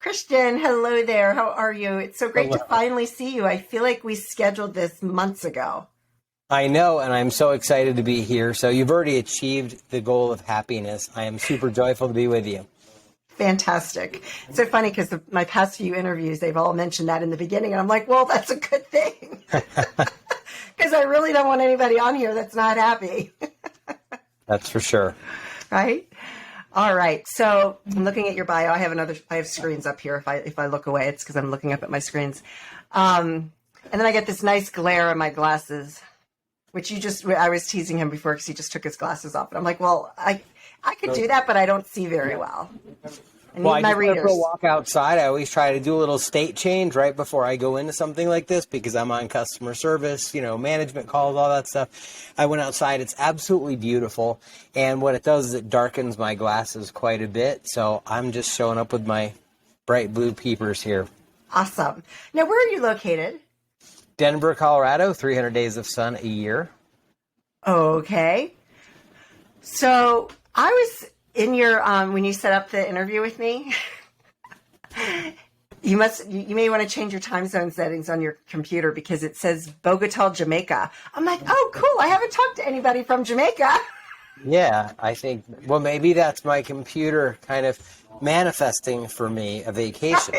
Christian, hello there. How are you? It's so great to Hello. finally see you. I feel like we scheduled this months ago. I know, and I'm so excited to be here. So you've already achieved the goal of happiness. I am super joyful to be with you. Fantastic. It's so funny because my past few interviews, they've all mentioned that in the beginning. And I'm like, well, that's a good thing. Because I really don't want anybody on here that's not happy. That's for sure. Right? All right. So I'm looking at your bio. I have screens up here. If I look away, it's because I'm looking up at my screens. And then I get this nice glare on my glasses, which I was teasing him before because he just took his glasses off. And I'm like, well, I could do that, but I don't see very well. I need Well, I my just went for readers. a walk outside. I always try to do a little state change right before I go into something like this because I'm on customer service, management calls, all that stuff. I went outside. It's absolutely beautiful. And what it does is it darkens my glasses quite a bit. So I'm just showing up with my bright blue peepers here. Awesome. Now, where are you located? Denver, Colorado, 300 days of sun a year. Okay. So I was in your when you set up the interview with me. You may want to change your time zone settings on your computer because it says Bogota, Jamaica. I'm like, oh, cool. I haven't talked to anybody from Jamaica. Yeah, I think, well, maybe that's my computer kind of manifesting for me a vacation.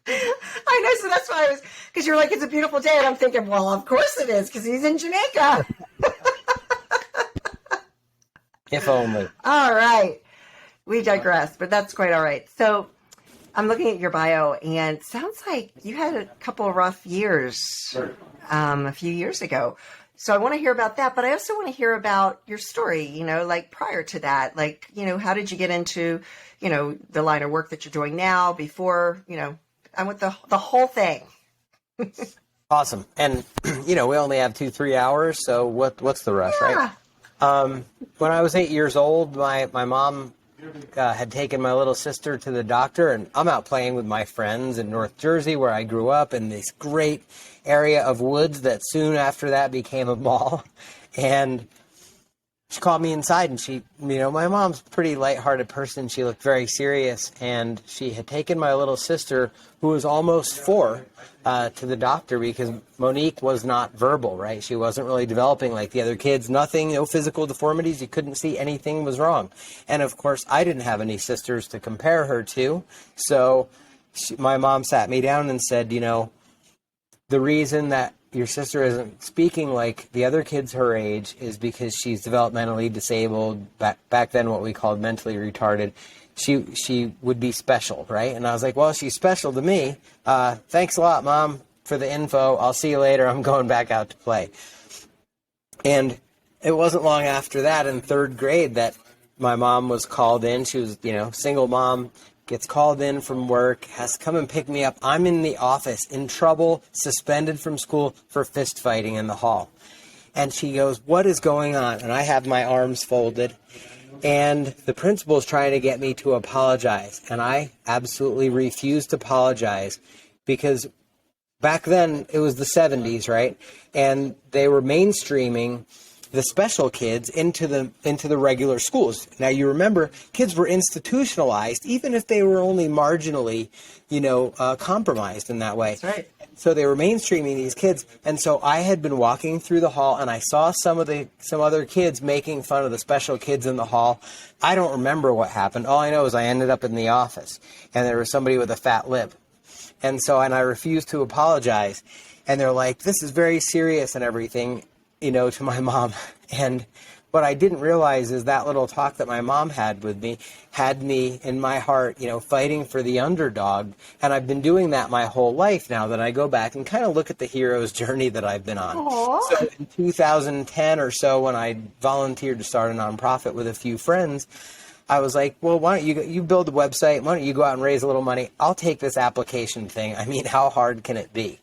I know, so that's why because you're like, it's a beautiful day, and I'm thinking, well, of course it is, because he's in Jamaica. If only. All right. We digress, but that's quite all right. So I'm looking at your bio, and it sounds like you had a couple of rough years a few years ago. So I want to hear about that, but I also want to hear about your story, like prior to that. Like, how did you get into, the line of work that you're doing now before, I want the whole thing. Awesome. And, we only have 2-3 hours, so what's the rush, right? When I was 8 years old, my mom had taken my little sister to the doctor, and I'm out playing with my friends in North Jersey, where I grew up, in this great area of woods that soon after that became a mall. And she called me inside, and she, my mom's a pretty lighthearted person. She looked very serious, and she had taken my little sister, who was almost 4, to the doctor because Monique was not verbal, right? She wasn't really developing like the other kids. Nothing, no physical deformities. You couldn't see anything was wrong. And of course, I didn't have any sisters to compare her to. So my mom sat me down and said, the reason that your sister isn't speaking like the other kids her age is because she's developmentally disabled, back then what we called mentally retarded. She would be special, right? And I was like, well, she's special to me. Thanks a lot, Mom, for the info. I'll see you later. I'm going back out to play. And it wasn't long after that, in 3rd grade, that my mom was called in. She was, single mom, gets called in from work, has to come and pick me up. I'm in the office, in trouble, suspended from school for fist fighting in the hall. And she goes, what is going on? And I have my arms folded. And the principal is trying to get me to apologize. And I absolutely refused to apologize because back then it was the 70s, right? And they were mainstreaming the special kids into the regular schools. Now, you remember, kids were institutionalized, even if they were only marginally, compromised in that way. That's right. So they were mainstreaming these kids, and so I had been walking through the hall, and I saw some other kids making fun of the special kids in the hall. I don't remember what happened. All I know is I ended up in the office, and there was somebody with a fat lip, and I refused to apologize, and they're like, "This is very serious and everything," to my mom. And what I didn't realize is that little talk that my mom had with me had me in my heart, fighting for the underdog. And I've been doing that my whole life now that I go back and kind of look at the hero's journey that I've been on. Aww. So in 2010 or so, when I volunteered to start a nonprofit with a few friends, I was like, well, why don't you build a website? Why don't you go out and raise a little money? I'll take this application thing. I mean, how hard can it be?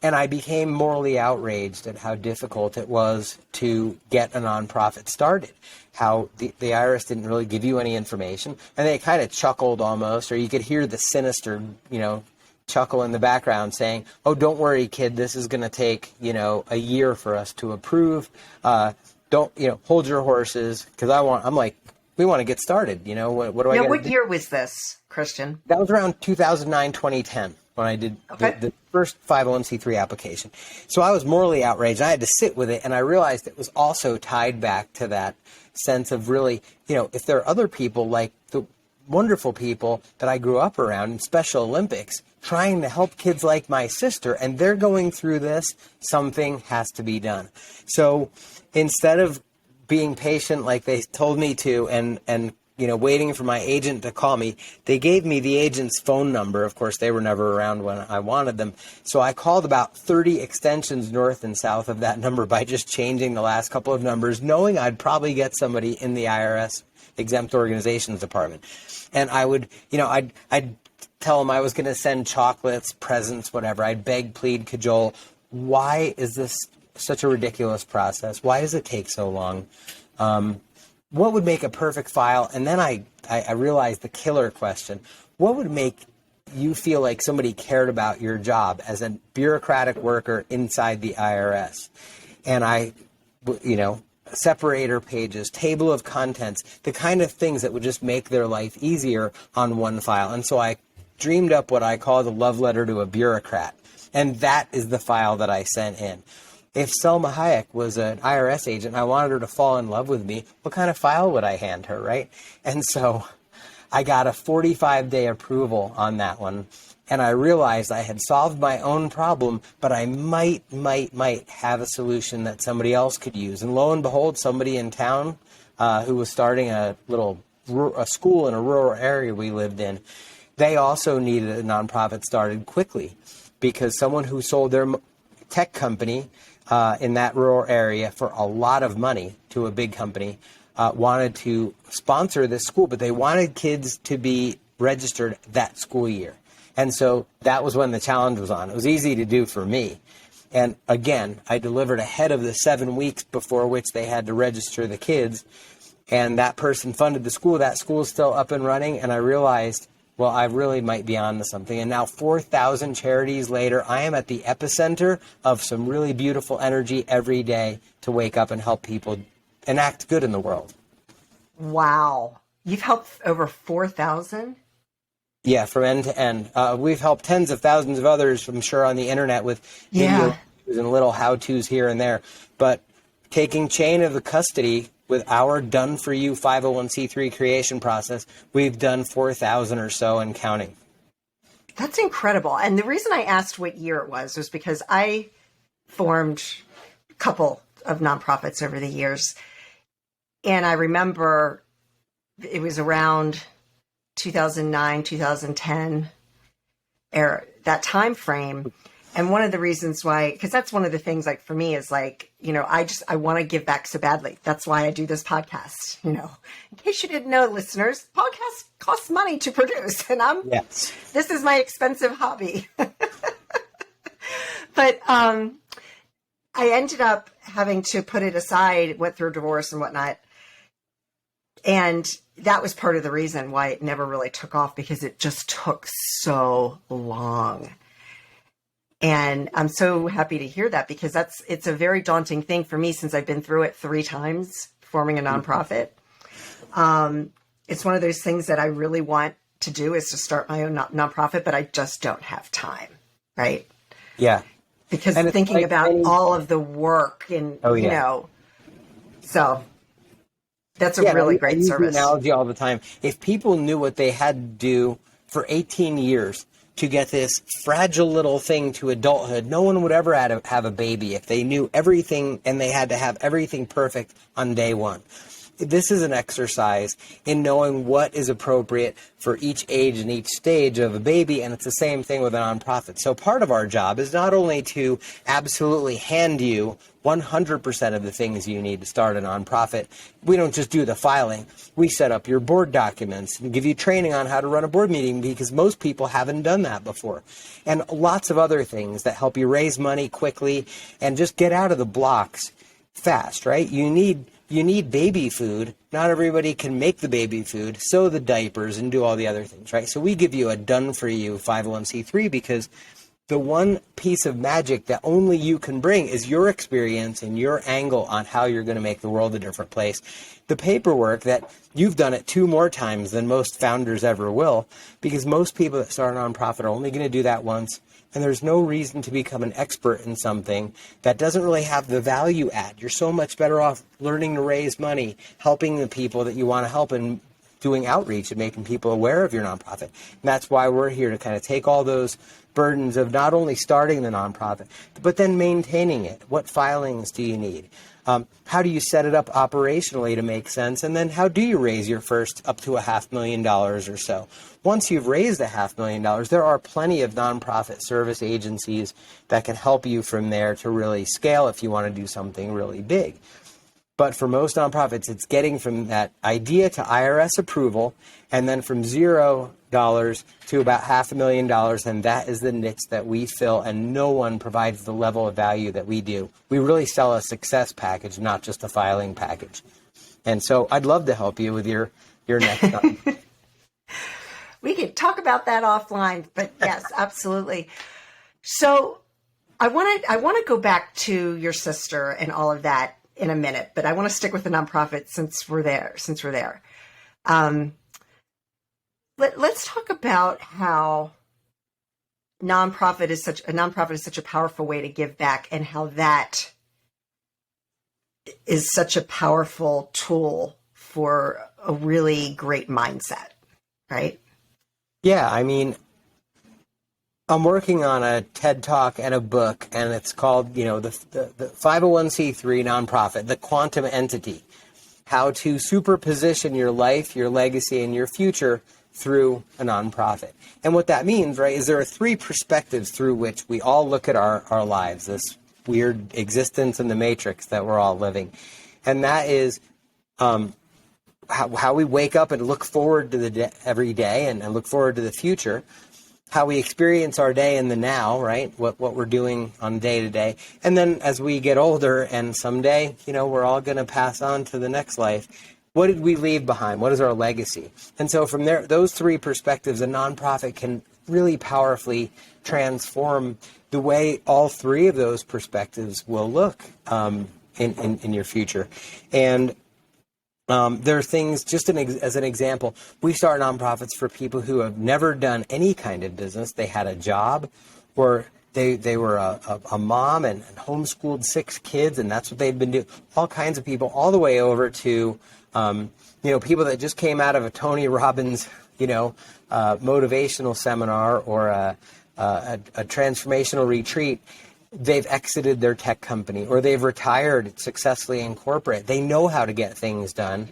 And I became morally outraged at how difficult it was to get a nonprofit started, how the IRS didn't really give you any information, and they kind of chuckled almost, or you could hear the sinister, chuckle in the background saying, oh, don't worry, kid, this is going to take, a year for us to approve. Don't, hold your horses, because I'm like, we want to get started. You know, what do I Now, got? what year was this, Christian? That was around 2009, 2010 when I did the first 501c3 application. So I was morally outraged. I had to sit with it, and I realized it was also tied back to that sense of really, you know, if there are other people like the wonderful people that I grew up around in Special Olympics trying to help kids like my sister, and they're going through this, something has to be done. So instead of being patient like they told me to and you know, waiting for my agent to call me, they gave me the agent's phone number. Of course, they were never around when I wanted them. So I called about 30 extensions north and south of that number by just changing the last couple of numbers, knowing I'd probably get somebody in the IRS exempt organizations department. And I would, you know, I'd tell them I was going to send chocolates, presents, whatever. I'd beg, plead, cajole. Why is this such a ridiculous process? Why does it take so long? What would make a perfect file? And then I realized the killer question. What would make you feel like somebody cared about your job as a bureaucratic worker inside the IRS? And I, you know, separator pages, table of contents, the kind of things that would just make their life easier on one file. And so I dreamed up what I call the love letter to a bureaucrat. And that is the file that I sent in. If Selma Hayek was an IRS agent and I wanted her to fall in love with me, what kind of file would I hand her, right? And so I got a 45-day approval on that one. And I realized I had solved my own problem, but I might have a solution that somebody else could use. And lo and behold, somebody in town who was starting a school in a rural area we lived in, they also needed a nonprofit started quickly because someone who sold their tech company in that rural area for a lot of money to a big company wanted to sponsor this school, but they wanted kids to be registered that school year. And so that was when the challenge was on. It was easy to do for me. And again, I delivered ahead of the 7 weeks before which they had to register the kids. And that person funded the school. That school is still up and running. And I realized, well, I really might be on to something. And now 4,000 charities later, I am at the epicenter of some really beautiful energy every day to wake up and help people enact good in the world. Wow. You've helped over 4,000? Yeah, from end to end. We've helped tens of thousands of others, I'm sure, on the internet with videos and little how-tos here and there. But taking chain of the custody with our done-for-you 501c3 creation process, we've done 4,000 or so and counting. That's incredible. And the reason I asked what year it was because I formed a couple of nonprofits over the years. And I remember it was around 2009, 2010 era, that time frame. And one of the reasons why, because that's one of the things, like for me, is like, you know, I want to give back so badly. That's why I do this podcast. You know, in case you didn't know, listeners, podcasts cost money to produce, and this is my expensive hobby. But I ended up having to put it aside, went through a divorce and whatnot. And that was part of the reason why it never really took off, because it just took so long. And I'm so happy to hear that, because it's a very daunting thing for me, since I've been through it 3 times forming a nonprofit. It's one of those things that I really want to do, is to start my own nonprofit, but I just don't have time. Right. Yeah. Because thinking like about all of the work and, you know, so that's a really great service. I use the analogy all the time. If people knew what they had to do for 18 years to get this fragile little thing to adulthood, no one would ever have a baby if they knew everything and they had to have everything perfect on day one. This is an exercise in knowing what is appropriate for each age and each stage of a baby, and it's the same thing with a nonprofit. So part of our job is not only to absolutely hand you 100% of the things you need to start a nonprofit. We don't just do the filing. We set up your board documents and give you training on how to run a board meeting, because most people haven't done that before. And lots of other things that help you raise money quickly and just get out of the blocks fast, right? You need baby food. Not everybody can make the baby food, sew the diapers, and do all the other things, right? So we give you a done-for-you 501c3, because the one piece of magic that only you can bring is your experience and your angle on how you're going to make the world a different place. the paperwork that you've done it 2 more times than most founders ever will, because most people that start a nonprofit are only going to do that once. And there's no reason to become an expert in something that doesn't really have the value add. You're so much better off learning to raise money, helping the people that you want to help, and doing outreach and making people aware of your nonprofit. And that's why we're here to kind of take all those burdens of not only starting the nonprofit, but then maintaining it. What filings do you need? How do you set it up operationally to make sense? And then how do you raise your first up to $500,000 or so? Once you've raised $500,000, there are plenty of nonprofit service agencies that can help you from there to really scale if you want to do something really big. But for most nonprofits, it's getting from that idea to IRS approval, and then from $0 to about $500,000, and that is the niche that we fill, and no one provides the level of value that we do. We really sell a success package, not just a filing package. And so I'd love to help you with your next one. We can talk about that offline, but yes, absolutely. So I want to go back to your sister and all of that in a minute, but I want to stick with the nonprofit since we're there. Let's talk about how nonprofit is such a powerful way to give back, and how that is such a powerful tool for a really great mindset, right? Yeah, I mean, I'm working on a TED Talk and a book, and it's called, the 501c3 nonprofit, the quantum entity, how to superposition your life, your legacy, and your future through a nonprofit. And what that means, right, is there are 3 perspectives through which we all look at our lives, this weird existence in the matrix that we're all living. And that is how we wake up and look forward to every day and look forward to the future, how we experience our day in the now, right? What we're doing on day to day. And then as we get older and someday, we're all going to pass on to the next life. What did we leave behind? What is our legacy? And so from there, those 3 perspectives, a nonprofit can really powerfully transform the way all 3 of those perspectives will look in your future. And there are things, just as an example, we start nonprofits for people who have never done any kind of business. They had a job, or they were a mom and homeschooled 6 kids, and that's what they'd been doing. All kinds of people, all the way over to people that just came out of a Tony Robbins motivational seminar or a transformational retreat. They've exited their tech company, or they've retired successfully in corporate. They know how to get things done.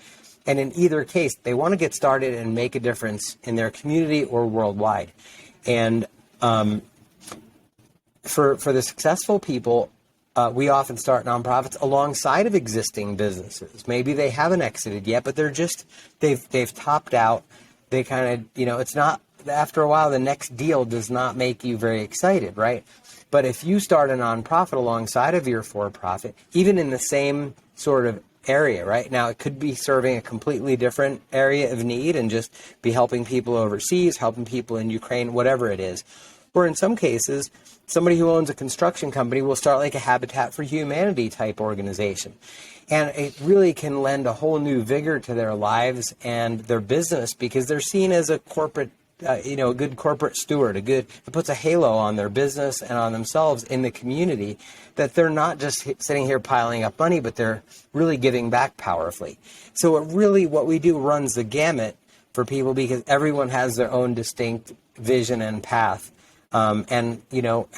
And in either case, they want to get started and make a difference in their community or worldwide. And for the successful people, we often start nonprofits alongside of existing businesses. Maybe they haven't exited yet, but they've topped out. They kind of, it's not, after a while, the next deal does not make you very excited, right? But if you start a nonprofit alongside of your for-profit, even in the same sort of area, right? Now, it could be serving a completely different area of need and just be helping people overseas, helping people in Ukraine, whatever it is. Or in some cases, somebody who owns a construction company will start like a Habitat for Humanity type organization. And it really can lend a whole new vigor to their lives and their business, because they're seen as a corporate a good corporate steward, it puts a halo on their business and on themselves in the community, that they're not just sitting here piling up money, but they're really giving back powerfully. So what we do runs the gamut for people, because everyone has their own distinct vision and path. And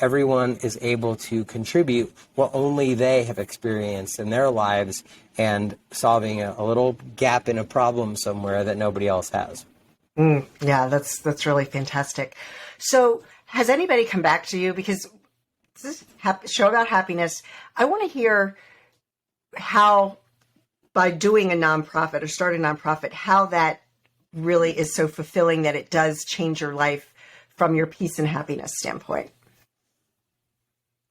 everyone is able to contribute what only they have experienced in their lives, and solving a little gap in a problem somewhere that nobody else has. Yeah, that's really fantastic. So has anybody come back to you? Because this is show about happiness. I want to hear how, by doing a nonprofit or starting a nonprofit, how that really is so fulfilling that it does change your life from your peace and happiness standpoint.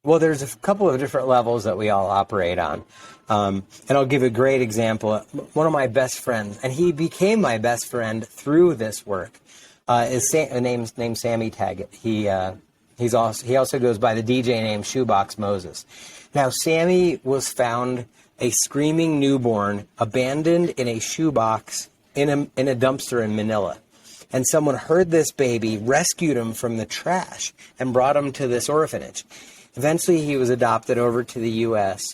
Well, there's a couple of different levels that we all operate on. And I'll give a great example. One of my best friends, and he became my best friend through this work, is named Sammy Taggett. He also goes by the DJ name Shoebox Moses. Now, Sammy was found a screaming newborn abandoned in a shoebox in a dumpster in Manila. And someone heard this baby, rescued him from the trash, and brought him to this orphanage. Eventually, he was adopted over to the U.S.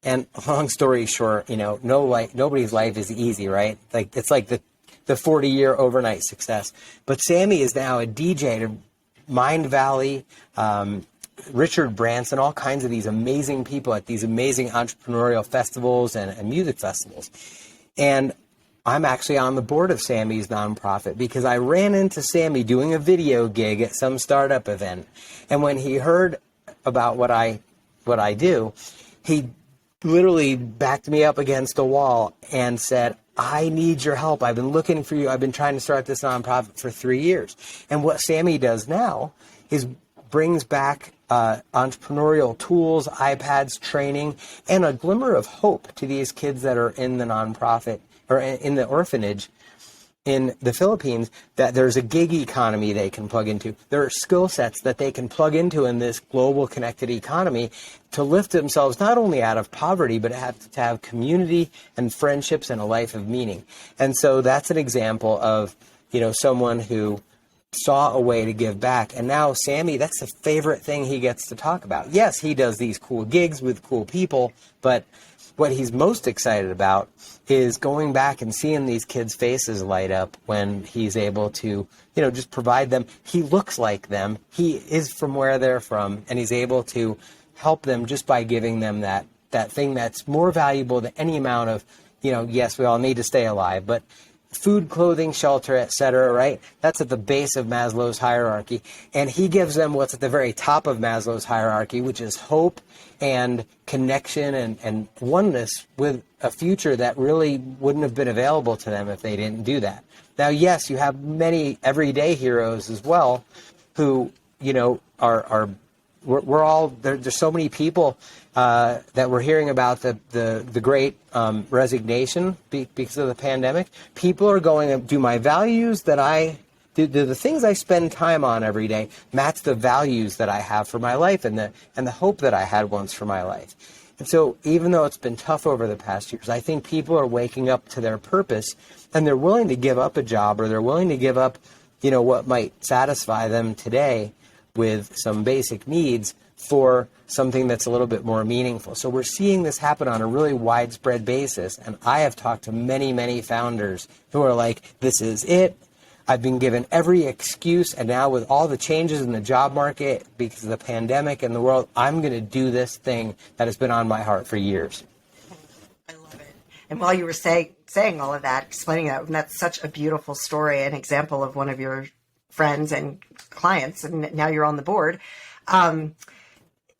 And long story short, nobody's life is easy, right? Like it's like the 40-year overnight success. But Sammy is now a DJ to Mind Valley, Richard Branson, all kinds of these amazing people at these amazing entrepreneurial festivals and music festivals. And I'm actually on the board of Sammy's nonprofit because I ran into Sammy doing a video gig at some startup event. And when he heard about what I do, he literally backed me up against a wall and said, I need your help. I've been looking for you. I've been trying to start this nonprofit for 3 years. And what Sammy does now is brings back entrepreneurial tools, iPads, training, and a glimmer of hope to these kids that are in the nonprofit or in the orphanage in the Philippines, that there's a gig economy they can plug into. There are skill sets that they can plug into in this global connected economy to lift themselves not only out of poverty, but to have community and friendships and a life of meaning. And so that's an example of, someone who saw a way to give back. And now Sammy, that's the favorite thing he gets to talk about. Yes, he does these cool gigs with cool people, but what he's most excited about is going back and seeing these kids' faces light up when he's able to, just provide them. He looks like them. He is from where they're from, and he's able to help them just by giving them that thing that's more valuable than any amount of, yes, we all need to stay alive, but food, clothing, shelter, etc., right? That's at the base of Maslow's hierarchy. And he gives them what's at the very top of Maslow's hierarchy, which is hope and connection and oneness with a future that really wouldn't have been available to them if they didn't do that. Now, yes, you have many everyday heroes as well who, we're all, there's so many people that we're hearing about the great resignation because of the pandemic. People are going, do my values that do the things I spend time on every day match the values that I have for my life and the hope that I had once for my life? And so even though it's been tough over the past years, I think people are waking up to their purpose, and they're willing to give up a job, or they're willing to give up, what might satisfy them today with some basic needs for something that's a little bit more meaningful. So we're seeing this happen on a really widespread basis. And I have talked to many, many founders who are like, this is it. I've been given every excuse. And now with all the changes in the job market because of the pandemic and the world, I'm going to do this thing that has been on my heart for years. I love it. And while you were saying all of that, explaining that, and that's such a beautiful story, an example of one of your friends and clients, and now you're on the board.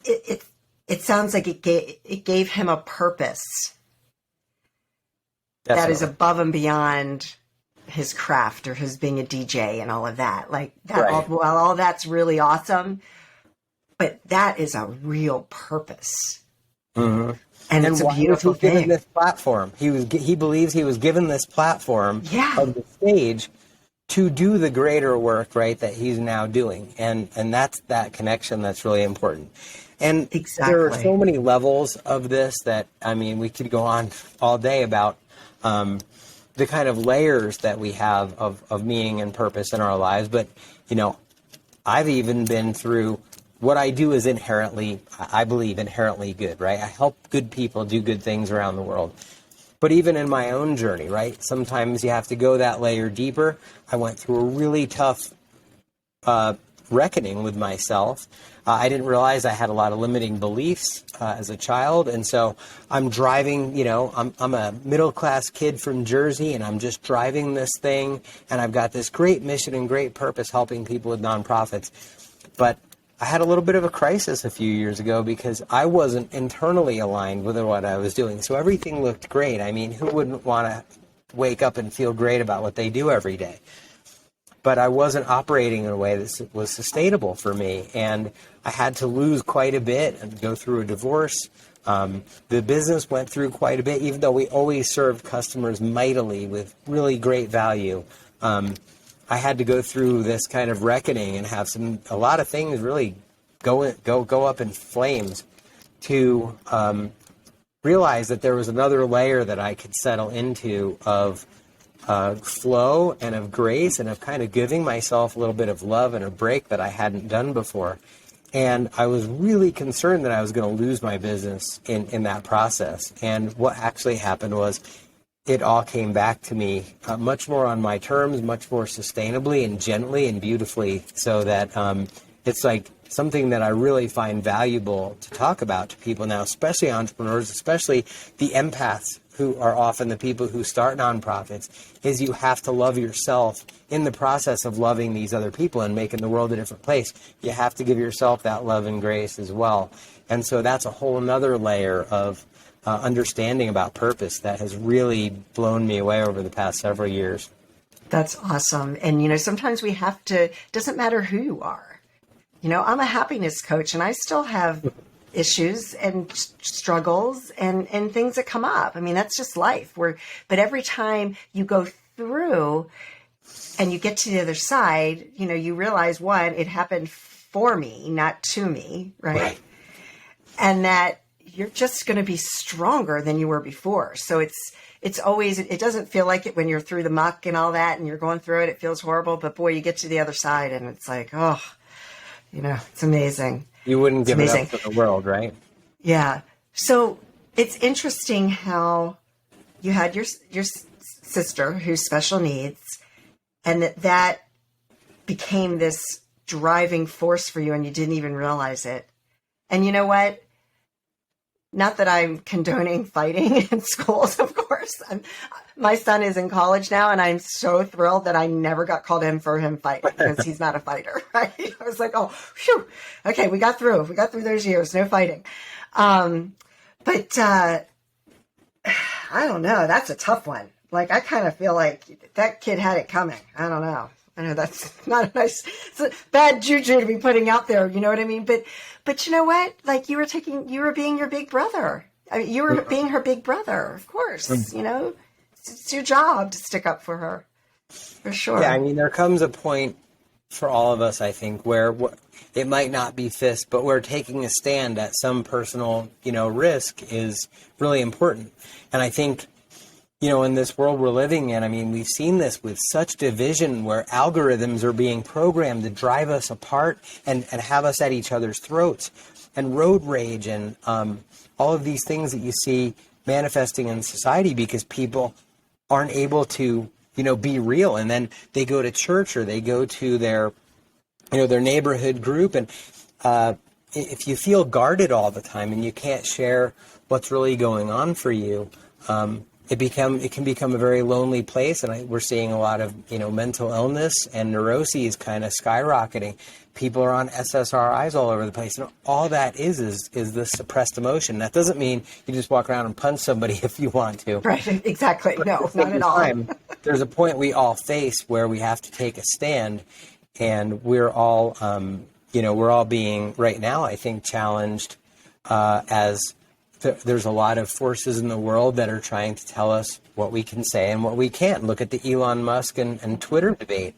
It sounds like it gave him a purpose that is above and beyond his craft or his being a DJ and all of that. Like that, right. all that's really awesome, but that is a real purpose. Mm-hmm. And it's a beautiful thing. Given this platform, he believes he was given this platform of the stage to do the greater work, right, that he's now doing. And that's that connection that's really important. And there are so many levels of this that, we could go on all day about the kind of layers that we have of meaning and purpose in our lives. But, I've even been through what I do is I believe, inherently good, right? I help good people do good things around the world. But even in my own journey, right, sometimes you have to go that layer deeper. I went through a really tough reckoning with myself. I didn't realize I had a lot of limiting beliefs as a child. And so I'm driving, I'm a middle-class kid from Jersey, and I'm just driving this thing. And I've got this great mission and great purpose helping people with nonprofits. But I had a little bit of a crisis a few years ago because I wasn't internally aligned with what I was doing. So everything looked great. Who wouldn't want to wake up and feel great about what they do every day? But I wasn't operating in a way that was sustainable for me. And I had to lose quite a bit and go through a divorce. The business went through quite a bit, even though we always served customers mightily with really great value. I had to go through this kind of reckoning and have a lot of things really go up in flames to realized that there was another layer that I could settle into of flow and of grace and of kind of giving myself a little bit of love and a break that I hadn't done before. And I was really concerned that I was going to lose my business in that process. And what actually happened was it all came back to me much more on my terms, much more sustainably and gently and beautifully, so that it's like something that I really find valuable to talk about to people now, especially entrepreneurs, especially the empaths who are often the people who start nonprofits, is you have to love yourself in the process of loving these other people and making the world a different place. You have to give yourself that love and grace as well. And so that's a whole another layer of understanding about purpose that has really blown me away over the past several years. That's awesome. And, sometimes we have to, doesn't matter who you are. I'm a happiness coach and I still have issues and struggles and things that come up. I mean, that's just life. But every time you go through and you get to the other side, you realize, one, it happened for me, not to me, right? And that you're just going to be stronger than you were before. So it's always, it doesn't feel like it when you're through the muck and all that and you're going through it. It feels horrible. But boy, you get to the other side and it's like, oh, it's amazing. You wouldn't give it up for the world, right? Yeah. So it's interesting how you had your sister who's special needs, and that became this driving force for you, and you didn't even realize it. And you know what? Not that I'm condoning fighting in schools, of course. My son is in college now, and I'm so thrilled that I never got called in for him fighting because he's not a fighter, right? I was like, oh, phew. Okay, we got through those years, no fighting. But I don't know. That's a tough one. Like, I kind of feel like that kid had it coming. I don't know. I know that's not a nice, it's a bad juju to be putting out there. You know what I mean? But you know what? Like, you were being your big brother. I mean, you were being her big brother, of course. It's your job to stick up for her, for sure. Yeah, I mean, there comes a point for all of us, I think, where it might not be fist, but where taking a stand at some personal, risk is really important. And I think, in this world we're living in, I mean, we've seen this with such division where algorithms are being programmed to drive us apart and have us at each other's throats, and road rage and all of these things that you see manifesting in society because people aren't able to, be real. And then they go to church or they go to their neighborhood group. And if you feel guarded all the time and you can't share what's really going on for you, it can become a very lonely place. And we're seeing a lot of, mental illness and neuroses kind of skyrocketing. People are on SSRIs all over the place. And all that is this suppressed emotion. That doesn't mean you just walk around and punch somebody if you want to. Right, exactly. No, not at all. There's a point we all face where we have to take a stand. And we're all, we're all being, right now, I think, challenged as there's a lot of forces in the world that are trying to tell us what we can say and what we can't. Look at the Elon Musk and Twitter debate.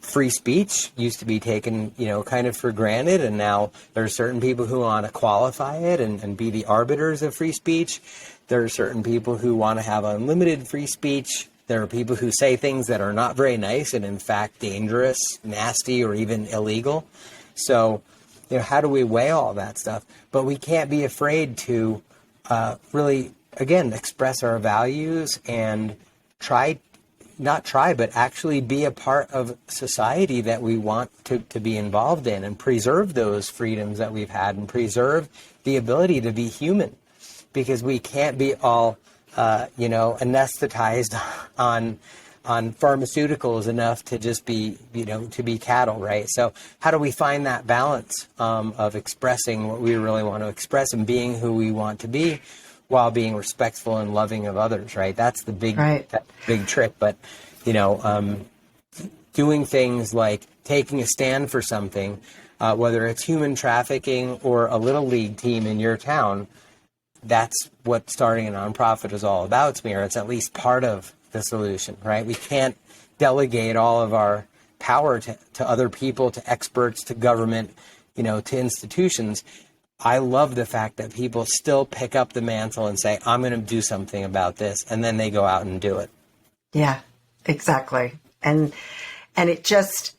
Free speech used to be taken, kind of for granted, and now there are certain people who want to qualify it and be the arbiters of free speech. There are certain people who want to have unlimited free speech. There are people who say things that are not very nice and, in fact, dangerous, nasty, or even illegal. So, how do we weigh all that stuff? But we can't be afraid to really, again, express our values and but actually be a part of society that we want to be involved in and preserve those freedoms that we've had and preserve the ability to be human, because we can't be all, anesthetized on pharmaceuticals enough to just be, to be cattle, right? So how do we find that balance of expressing what we really want to express and being who we want to be while being respectful and loving of others, right? That's the big trick. But, doing things like taking a stand for something, whether it's human trafficking or a little league team in your town, that's what starting a nonprofit is all about to me, or it's at least part of the solution, right? We can't delegate all of our power to other people, to experts, to government, to institutions. I love the fact that people still pick up the mantle and say, I'm going to do something about this. And then they go out and do it. Yeah, exactly. And it just,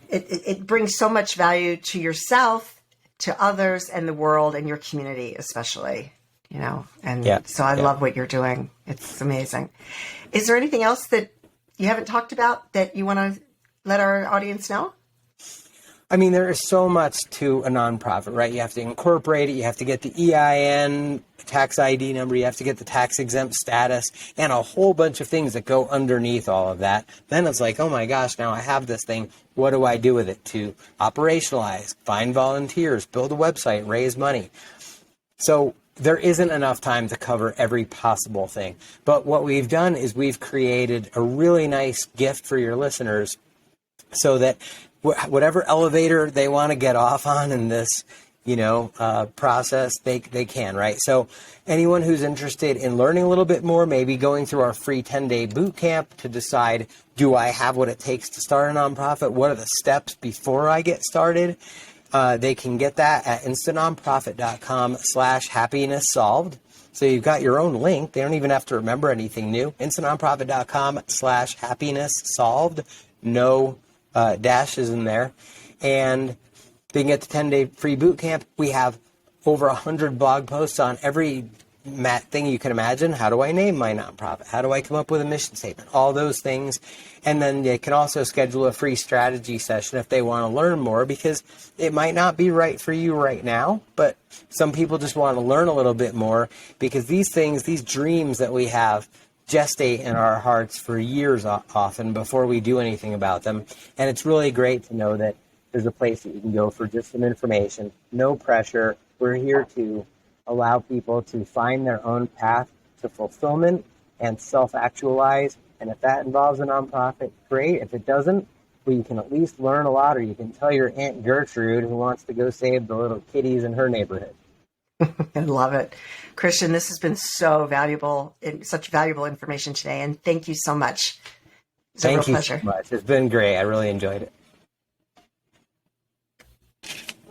it brings so much value to yourself, to others, and the world, and your community, especially, and so I love what you're doing. It's amazing. Is there anything else that you haven't talked about that you want to let our audience know? I mean, there is so much to a nonprofit, right? You have to incorporate it. You have to get the EIN, tax ID number. You have to get the tax exempt status and a whole bunch of things that go underneath all of that. Then it's like, oh my gosh, now I have this thing. What do I do with it to operationalize, find volunteers, build a website, raise money? So there isn't enough time to cover every possible thing. But what we've done is we've created a really nice gift for your listeners so that whatever elevator they want to get off on in this, process, they can, right? So anyone who's interested in learning a little bit more, maybe going through our free 10-day boot camp to decide, do I have what it takes to start a nonprofit? What are the steps before I get started? They can get that at instantnonprofit.com/happiness solved. So you've got your own link. They don't even have to remember anything new. instantnonprofit.com/happiness solved. No dashes in there. And they can get the 10-day free boot camp. We have over 100 blog posts on every thing you can imagine. How do I name my nonprofit? How do I come up with a mission statement? All those things. And then they can also schedule a free strategy session if they want to learn more, because it might not be right for you right now, but some people just want to learn a little bit more, because these things, these dreams that we have, gestate in our hearts for years often before we do anything about them. And it's really great to know that there's a place that you can go for just some information. No pressure. We're here to allow people to find their own path to fulfillment and self-actualize. And if that involves a nonprofit, great. If it doesn't, well, you can at least learn a lot, or you can tell your Aunt Gertrude who wants to go save the little kitties in her neighborhood. I love it. Christian, this has been so valuable, such valuable information today. And thank you so much. It's a real pleasure. Thank you so much. It's been great. I really enjoyed it.